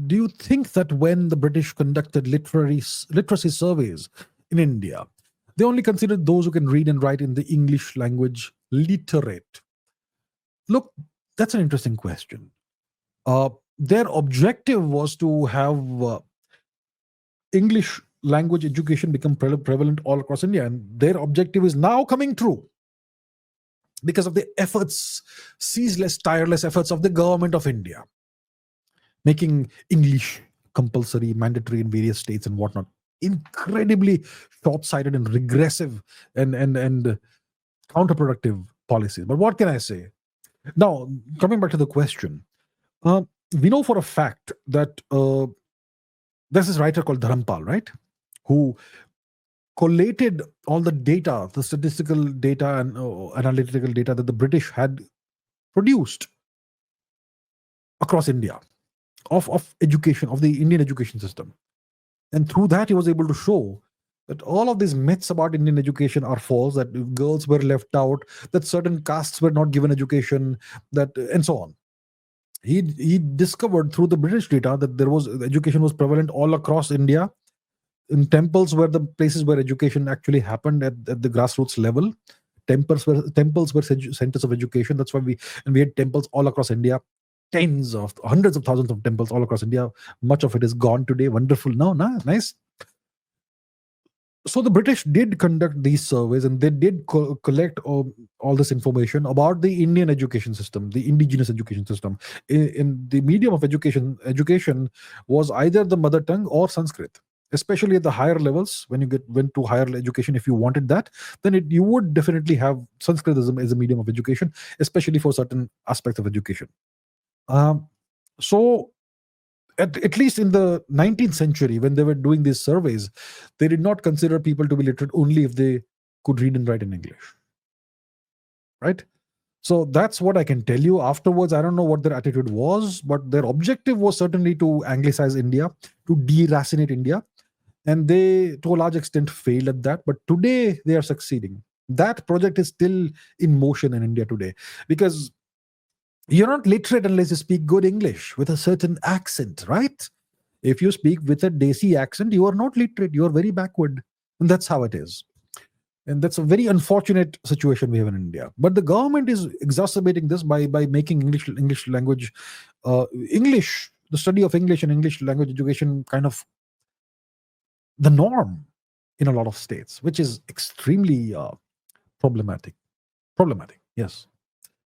do you think that when the British conducted literacy surveys in India, they only considered those who can read and write in the English language literate? Look, that's an interesting question. Their objective was to have English language education become prevalent all across India, and their objective is now coming true because of the efforts, ceaseless, tireless efforts of the government of India, making English compulsory, mandatory in various states and whatnot. Incredibly short-sighted and regressive and counterproductive policies. But what can I say? Now, coming back to the question, we know for a fact that there's this writer called Dharampal, right, who collated all the data, the statistical data and analytical data that the British had produced across India of education, of the Indian education system. And through that, he was able to show that all of these myths about Indian education are false, that girls were left out, that certain castes were not given education, that and so on. He discovered through the British data that there was education was prevalent all across India. In temples were the places where education actually happened at the grassroots level. Temples were centers of education. That's why we had temples all across India. Hundreds of thousands of temples all across India. Much of it is gone today. Wonderful. No, nice. So the British did conduct these surveys, and they did collect all this information about the Indian education system, the indigenous education system. In the medium of education was either the mother tongue or Sanskrit. Especially at the higher levels, when you went to higher education, if you wanted that, then you would definitely have Sanskritism as a medium of education, especially for certain aspects of education. So at least in the 19th century, when they were doing these surveys, they did not consider people to be literate only if they could read and write in English. Right? So that's what I can tell you. Afterwards, I don't know what their attitude was, but their objective was certainly to anglicize India, to deracinate India. And they, to a large extent, failed at that. But today, they are succeeding. That project is still in motion in India today. Because you're not literate unless you speak good English with a certain accent, right? If you speak with a Desi accent, you are not literate. You are very backward. And that's how it is. And that's a very unfortunate situation we have in India. But the government is exacerbating this by making English language, the study of English and English language education kind of the norm in a lot of states, which is extremely problematic. Yes.